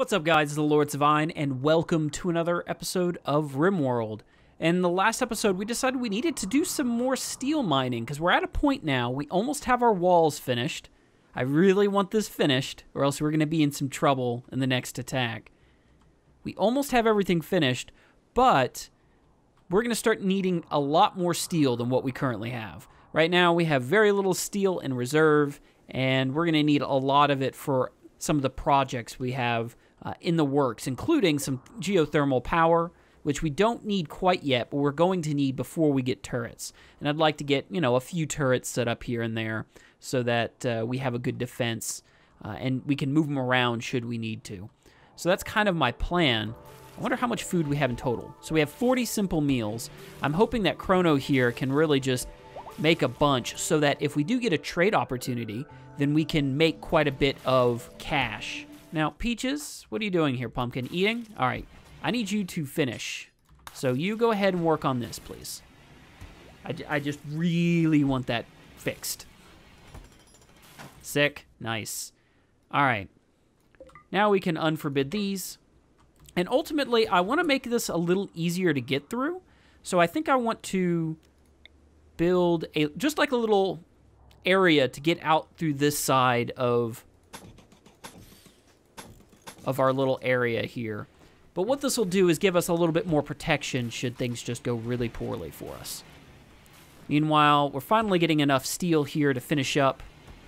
What's up, guys? It's the LordSevein, and welcome to another episode of Rimworld. In the last episode, we decided we needed to do some more steel mining, because we're at a point now, we almost have our walls finished. I really want this finished, or else we're going to be in some trouble in the next attack. We almost have everything finished, but we're going to start needing a lot more steel than what we currently have. Right now, we have very little steel in reserve, and we're going to need a lot of it for some of the projects we have in the works, including some geothermal power, which we don't need quite yet, but we're going to need before we get turrets. And I'd like to get, a few turrets set up here and there so that we have a good defense and we can move them around should we need to. So that's kind of my plan. I wonder how much food we have in total. So we have 40 simple meals. I'm hoping that Chrono here can really just make a bunch so that if we do get a trade opportunity, then we can make quite a bit of cash. Now, Peaches, what are you doing here, Pumpkin? Eating? All right. I need you to finish. So you go ahead and work on this, please. I just really want that fixed. Sick. Nice. All right. Now we can unforbid these. And ultimately, I want to make this a little easier to get through. So I think I want to build just like a little area to get out through this side of our little area here. But what this will do is give us a little bit more protection should things just go really poorly for us. Meanwhile, we're finally getting enough steel here to finish up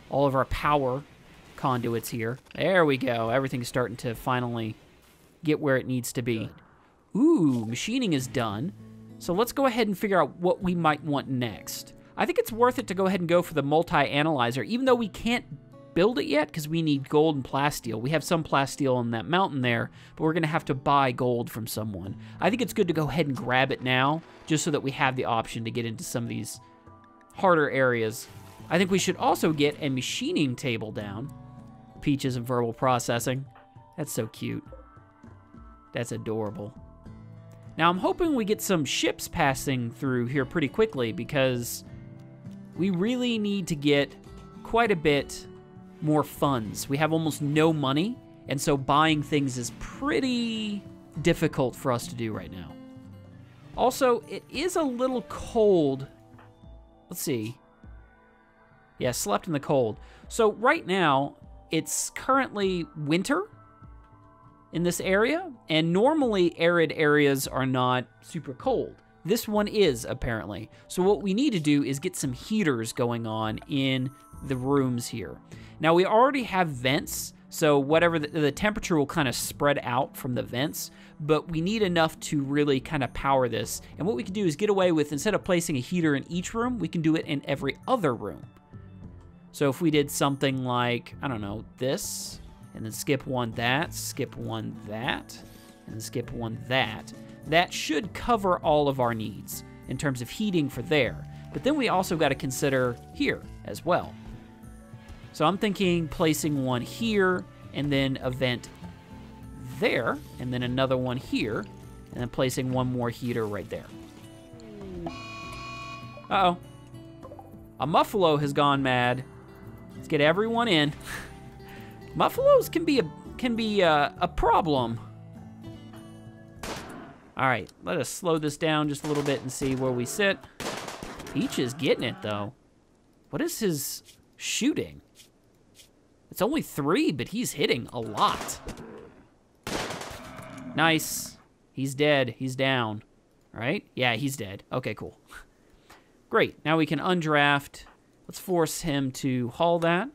all of our power conduits here. There we go. Everything's starting to finally get where it needs to be. Ooh, machining is done. So let's go ahead and figure out what we might want next. I think it's worth it to go ahead and go for the multi-analyzer, even though we can't build it yet because we need gold and plasteel. We have some plasteel on that mountain there, but we're going to have to buy gold from someone. I think it's good to go ahead and grab it now, just so that we have the option to get into some of these harder areas. I think we should also get a machining table down. Peaches and verbal processing. That's so cute. That's adorable. Now, I'm hoping we get some ships passing through here pretty quickly because we really need to get quite a bit more funds. We have almost no money, and so buying things is pretty difficult for us to do right now. Also, it is a little cold. Let's see. Yeah, slept in the cold. So right now, it's currently winter in this area, and normally arid areas are not super cold. This one is, apparently. So what we need to do is get some heaters going on in the rooms here. Now, we already have vents, so whatever the temperature will kind of spread out from the vents, but we need enough to really kind of power this. And what we can do is get away with, instead of placing a heater in each room, we can do it in every other room. So if we did something like, I don't know, this, and then skip one that, skip one that, and skip one that, that should cover all of our needs in terms of heating for there. But then we also got to consider here as well. So I'm thinking placing one here, and then a vent there, and then another one here, and then placing one more heater right there. Uh-oh. A Muffalo has gone mad. Let's get everyone in. Muffalos can be a problem. All right, let us slow this down just a little bit and see where we sit. Peach is getting it, though. What is his shooting? It's only 3, but he's hitting a lot. Nice. He's dead. He's down. Right? Yeah, he's dead. Okay, cool. Great. Now we can undraft. Let's force him to haul that.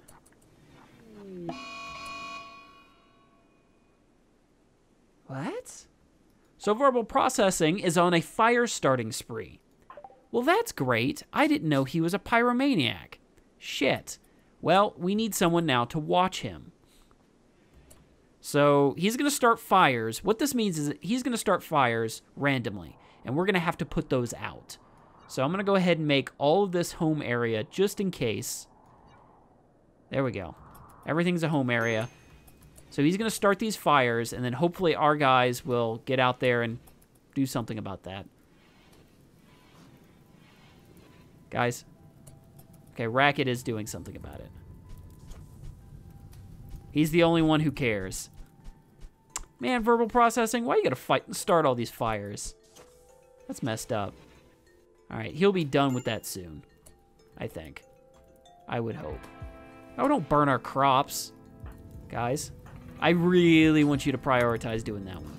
What? So verbal processing is on a fire starting spree. Well, that's great. I didn't know he was a pyromaniac. Shit. Well, we need someone now to watch him. So he's going to start fires. What this means is that he's going to start fires randomly, and we're going to have to put those out. So I'm going to go ahead and make all of this home area just in case. There we go. Everything's a home area. So he's going to start these fires, and then hopefully our guys will get out there and do something about that. Guys. Okay, Racket is doing something about it. He's the only one who cares. Man, verbal processing, why you gotta fight and start all these fires? That's messed up. All right, he'll be done with that soon, I think. I would hope. Oh, don't burn our crops, guys. I really want you to prioritize doing that one.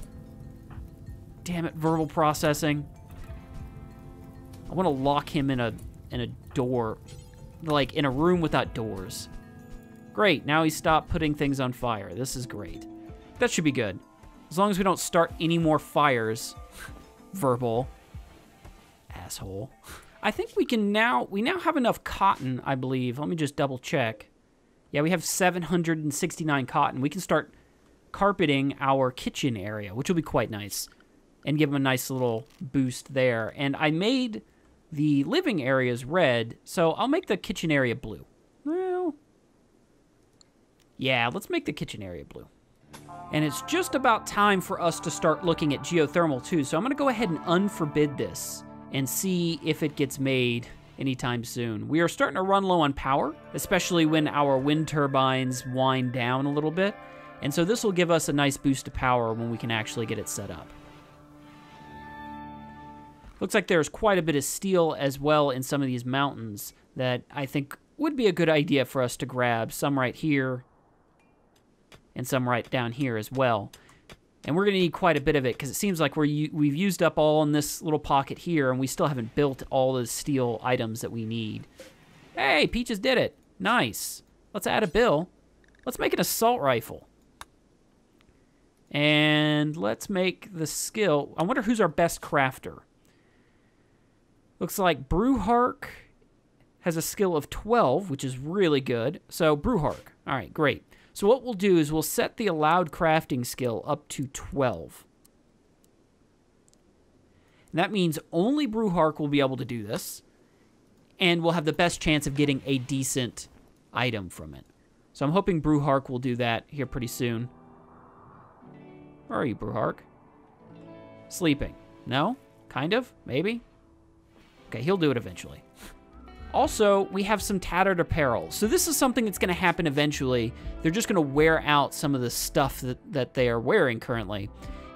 Damn it, verbal processing. I want to lock him in a door, like in a room without doors. Great, now he stopped putting things on fire. This is great. That should be good. As long as we don't start any more fires. Verbal. Asshole. I think we now have enough cotton, I believe. Let me just double check. Yeah, we have 769 cotton. We can start carpeting our kitchen area, which will be quite nice. And give them a nice little boost there. And I made the living areas red, so I'll make the kitchen area blue. Well, yeah, let's make the kitchen area blue. And it's just about time for us to start looking at geothermal too, so I'm gonna go ahead and unforbid this and see if it gets made anytime soon. We are starting to run low on power, especially when our wind turbines wind down a little bit. And so this will give us a nice boost to power when we can actually get it set up. Looks like there's quite a bit of steel as well in some of these mountains that I think would be a good idea for us to grab. Some right here and some right down here as well. And we're going to need quite a bit of it because it seems like we've used up all in this little pocket here and we still haven't built all the steel items that we need. Hey, Peaches did it. Nice. Let's add a bill. Let's make an assault rifle. And let's make the skill. I wonder who's our best crafter. Looks like Brewhark has a skill of 12, which is really good. So Brewhark. All right, great. So what we'll do is we'll set the allowed crafting skill up to 12. And that means only Brewhark will be able to do this. And we'll have the best chance of getting a decent item from it. So I'm hoping Brewhark will do that here pretty soon. Where are you, Brewhark? Sleeping. No? Kind of? Maybe? Okay, he'll do it eventually. Also, we have some tattered apparel. So this is something that's going to happen eventually. They're just going to wear out some of the stuff that they are wearing currently.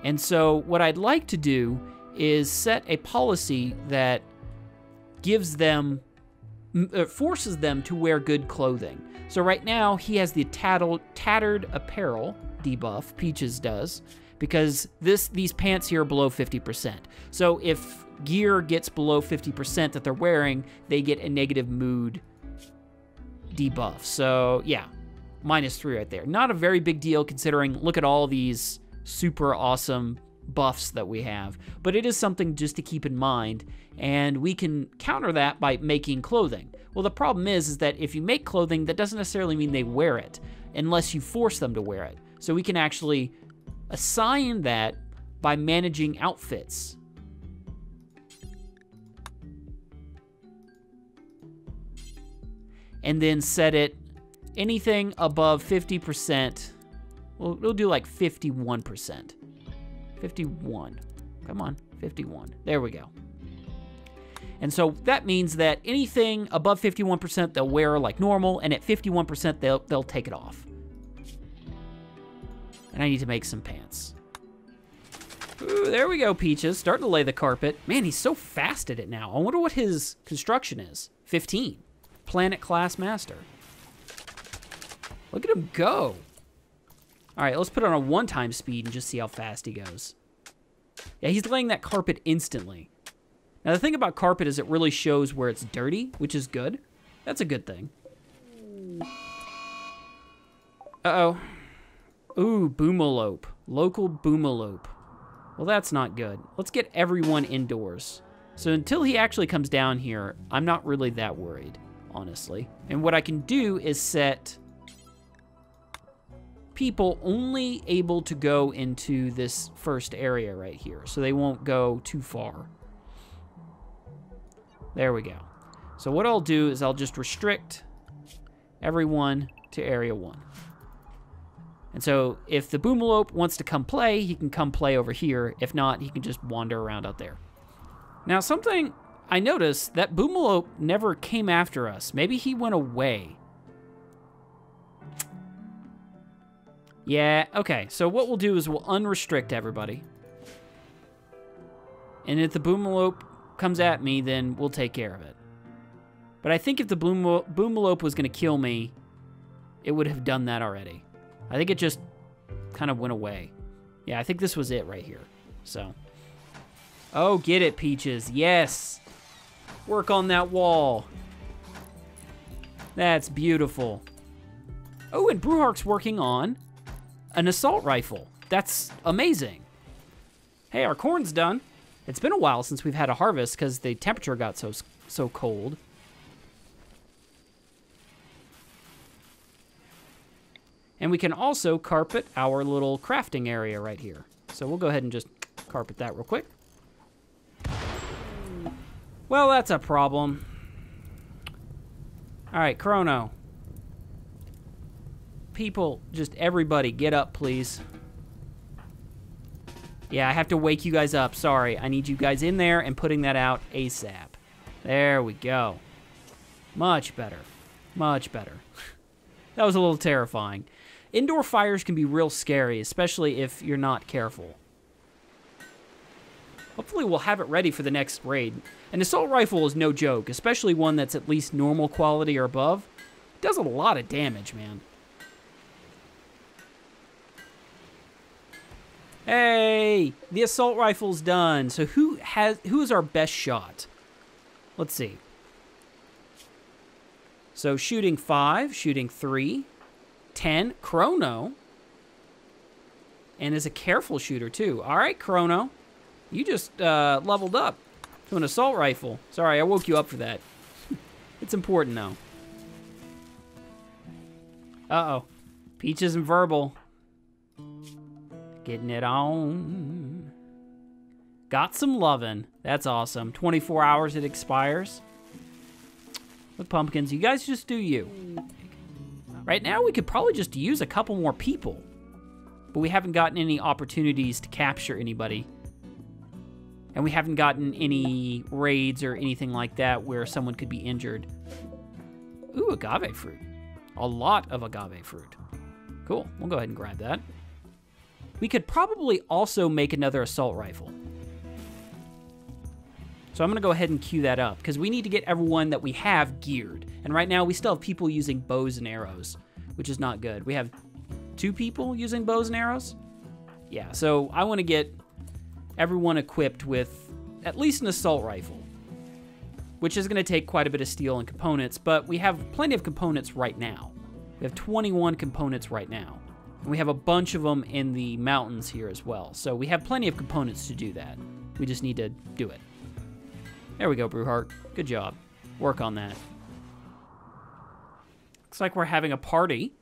And so what I'd like to do is set a policy that gives them, forces them to wear good clothing. So right now, he has the tattered apparel debuff, Peaches does, because these pants here are below 50%. So if gear gets below 50% that they're wearing, they get a negative mood debuff. So yeah, -3 right there. Not a very big deal considering, look at all these super awesome buffs that we have, but it is something just to keep in mind, and we can counter that by making clothing. Well, the problem is that if you make clothing, that doesn't necessarily mean they wear it unless you force them to wear it. So we can actually assign that by managing outfits. And then set it anything above 50%. We'll do like 51%. 51. Come on, 51. There we go. And so that means that anything above 51% they'll wear like normal, and at 51% they'll take it off. And I need to make some pants. Ooh, there we go, Peaches. Starting to lay the carpet. Man, he's so fast at it now. I wonder what his construction is. 15. Planet class master. Look at him go. All right, let's put it on a one-time speed and just see how fast he goes. Yeah, he's laying that carpet instantly. Now, the thing about carpet is it really shows where it's dirty, which is good. That's a good thing. Uh-oh. Ooh, boomalope. Local boomalope. Well, that's not good. Let's get everyone indoors. So until he actually comes down here, I'm not really that worried, honestly. And what I can do is set people only able to go into this first area right here, so they won't go too far. There we go. So what I'll do is I'll just restrict everyone to area 1. And so if the boomalope wants to come play, he can come play over here. If not, he can just wander around out there. Now, something I noticed, that boomalope never came after us. Maybe he went away. Yeah, okay. So what we'll do is we'll unrestrict everybody. And if the boomalope comes at me, then we'll take care of it. But I think if the boomalope was going to kill me, it would have done that already. I think it just kind of went away. Yeah, I think this was it right here. So. Oh, get it, Peaches. Yes. Work on that wall. That's beautiful. Oh, and Brewhark's working on an assault rifle. That's amazing. Hey, our corn's done. It's been a while since we've had a harvest because the temperature got so cold. And we can also carpet our little crafting area right here. So we'll go ahead and just carpet that real quick. Well, that's a problem. All right, Chrono. People, just everybody, get up, please. Yeah, I have to wake you guys up. Sorry, I need you guys in there and putting that out ASAP. There we go. Much better. Much better. That was a little terrifying. Indoor fires can be real scary, especially if you're not careful. Hopefully we'll have it ready for the next raid. An assault rifle is no joke, especially one that's at least normal quality or above. It does a lot of damage, man. Hey, the assault rifle's done. So who is our best shot? Let's see. So shooting 5, shooting 3, 10, Chrono. And is a careful shooter too. All right, Chrono. You just leveled up to an assault rifle. Sorry, I woke you up for that. It's important though. Uh-oh. Peaches and Verbal. Getting it on. Got some lovin'. That's awesome. 24 hours it expires. With pumpkins, you guys just do you. Right now, we could probably just use a couple more people. But we haven't gotten any opportunities to capture anybody. And we haven't gotten any raids or anything like that where someone could be injured. Ooh, agave fruit. A lot of agave fruit. Cool, we'll go ahead and grab that. We could probably also make another assault rifle. So I'm gonna go ahead and queue that up because we need to get everyone that we have geared. And right now we still have people using bows and arrows, which is not good. We have 2 people using bows and arrows. Yeah, so I wanna get everyone equipped with at least an assault rifle, which is gonna take quite a bit of steel and components, but we have plenty of components right now. We have 21 components right now. And we have a bunch of them in the mountains here as well. So we have plenty of components to do that. We just need to do it. There we go, Brewheart. Good job. Work on that. Looks like we're having a party.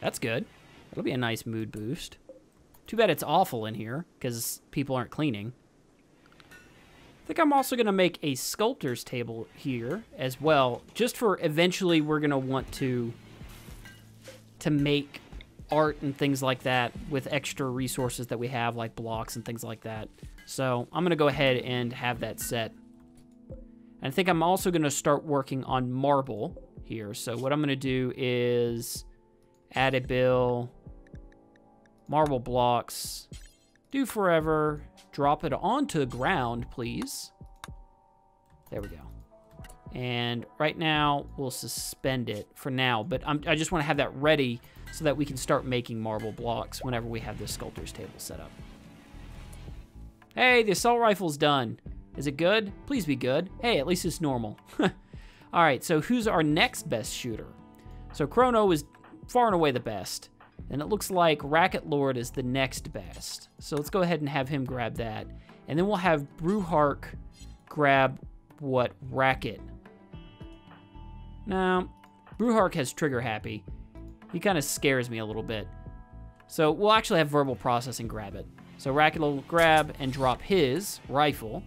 That's good. That'll be a nice mood boost. Too bad it's awful in here, because people aren't cleaning. I think I'm also going to make a sculptor's table here as well, just for eventually we're going to want to make art and things like that with extra resources that we have, like blocks and things like that. So I'm going to go ahead and have that set. And I think I'm also going to start working on marble here. So what I'm going to do is add a bill, marble blocks, do forever, drop it onto the ground, please. There we go. And right now, we'll suspend it for now, but I just want to have that ready so that we can start making marble blocks whenever we have this sculptor's table set up. Hey, the assault rifle's done. Is it good? Please be good. Hey, at least it's normal. All right, so who's our next best shooter? So Chrono is far and away the best, and it looks like Racket Lord is the next best. So let's go ahead and have him grab that, and then we'll have Brewhark grab what Racket. Now, Brewhark has trigger happy. He kind of scares me a little bit. So we'll actually have verbal processing grab it. So Racket will grab and drop his rifle,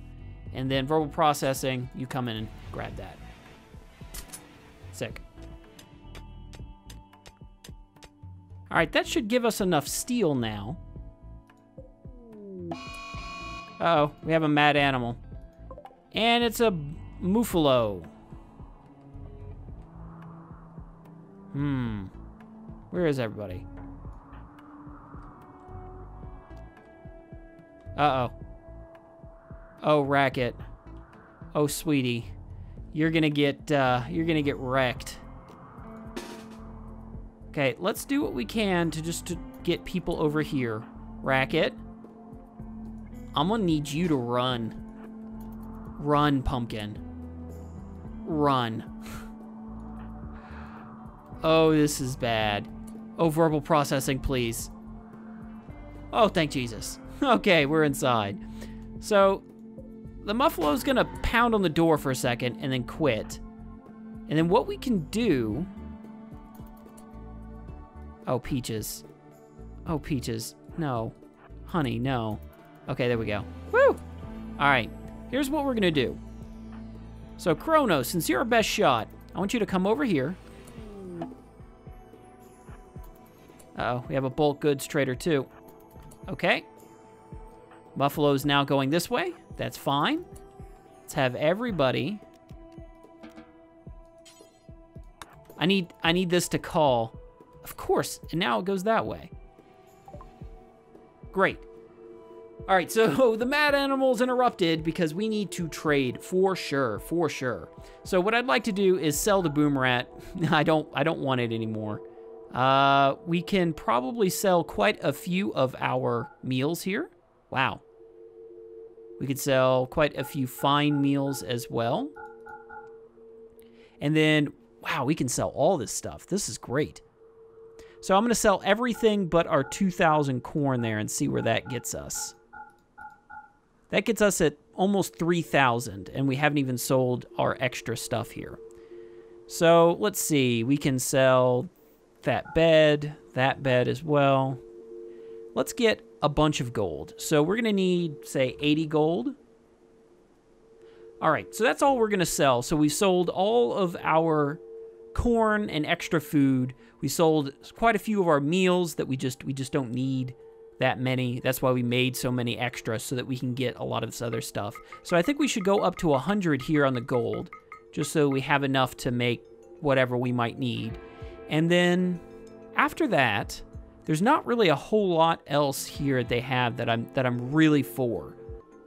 and then verbal processing, you come in and grab that. Sick. All right, that should give us enough steel now. Uh-oh, we have a mad animal. And it's a Muffalo. Where is everybody? Uh-oh. Oh, Racket. Oh, sweetie. You're gonna get wrecked. Okay, let's do what we can to get people over here. Racket. I'm gonna need you to run. Run, Pumpkin. Run. Oh, this is bad. Oh, verbal processing, please. Oh, thank Jesus. Okay, we're inside. So, the Muffalo's gonna pound on the door for a second and then quit. And then what we can do... Oh, Peaches. Oh, Peaches. No. Honey, no. Okay, there we go. Woo! All right, here's what we're gonna do. So, Chrono, since you're our best shot, I want you to come over here. Uh-oh, we have a bulk goods trader too. Okay. Buffalo's now going this way. That's fine. Let's have everybody. I need this to call. Of course, and now it goes that way. Great. All right, so the mad animal's interrupted because we need to trade for sure, for sure. So what I'd like to do is sell the boom rat. I don't want it anymore. We can probably sell quite a few of our meals here. Wow. We could sell quite a few fine meals as well. And then, wow, we can sell all this stuff. This is great. So I'm going to sell everything but our 2,000 corn there and see where that gets us. That gets us at almost 3,000, and we haven't even sold our extra stuff here. So let's see. We can sell that bed as well. Let's get a bunch of gold. So we're going to need, say, 80 gold. All right, so that's all we're going to sell. So we sold all of our corn and extra food. We sold quite a few of our meals that we just don't need that many. That's why we made so many extras, so that we can get a lot of this other stuff. So I think we should go up to 100 here on the gold, just so we have enough to make whatever we might need. And then after that, there's not really a whole lot else here they have that I'm really for.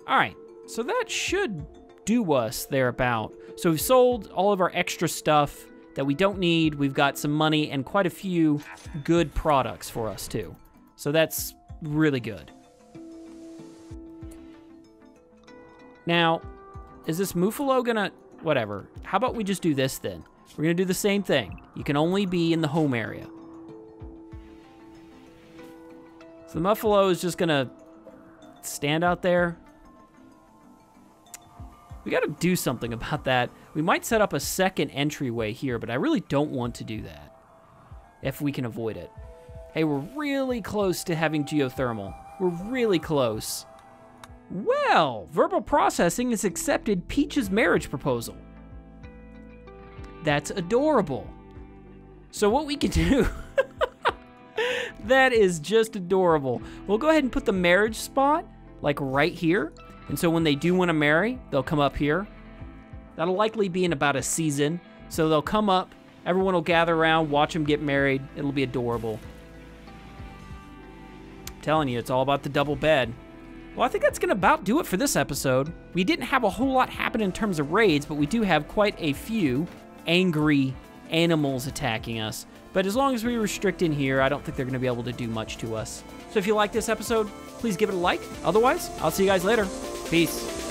All right, so that should do us thereabout. So we've sold all of our extra stuff that we don't need. We've got some money and quite a few good products for us too. So that's really good. Now, is this Muffalo gonna... Whatever. How about we just do this then? We're gonna do the same thing. You can only be in the home area. So the Muffalo is just gonna stand out there. We gotta do something about that. We might set up a second entryway here, but I really don't want to do that if we can avoid it. Hey, we're really close to having geothermal. We're really close. Well, verbal processing has accepted Peach's marriage proposal. That's adorable. So what we can do... That is just adorable. We'll go ahead and put the marriage spot, like, right here. And so when they do want to marry, they'll come up here. That'll likely be in about a season. So they'll come up, everyone will gather around, watch them get married. It'll be adorable. I'm telling you, it's all about the double bed. Well, I think that's going to about do it for this episode. We didn't have a whole lot happen in terms of raids, but we do have quite a few angry animals attacking us. But as long as we restrict in here, I don't think they're going to be able to do much to us. So if you like this episode, please give it a like. Otherwise, I'll see you guys later. Peace.